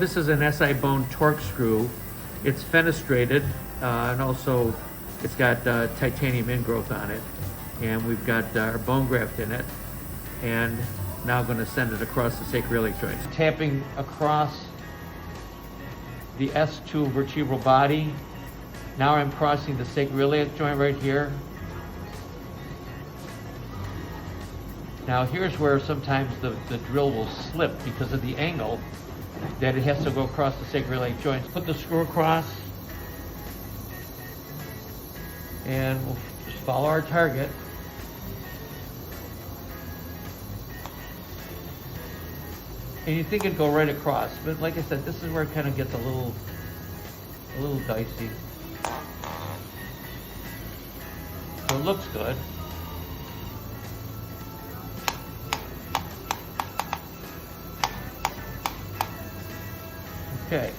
this is an SI bone torque screw. It's fenestrated, and also it's got titanium ingrowth on it. And we've got our bone graft in it. And now I'm going to send it across the sacroiliac joint. Tapping across the S2 vertebral body. Now I'm crossing the sacroiliac joint right here. Now here's where sometimes the drill will slip because of the angle that it has to go across the sacroiliac joint. Put the screw across and we'll just follow our target. And you think it'd go right across, but like I said, this is where it kind of gets a little dicey. So it looks good. Okay.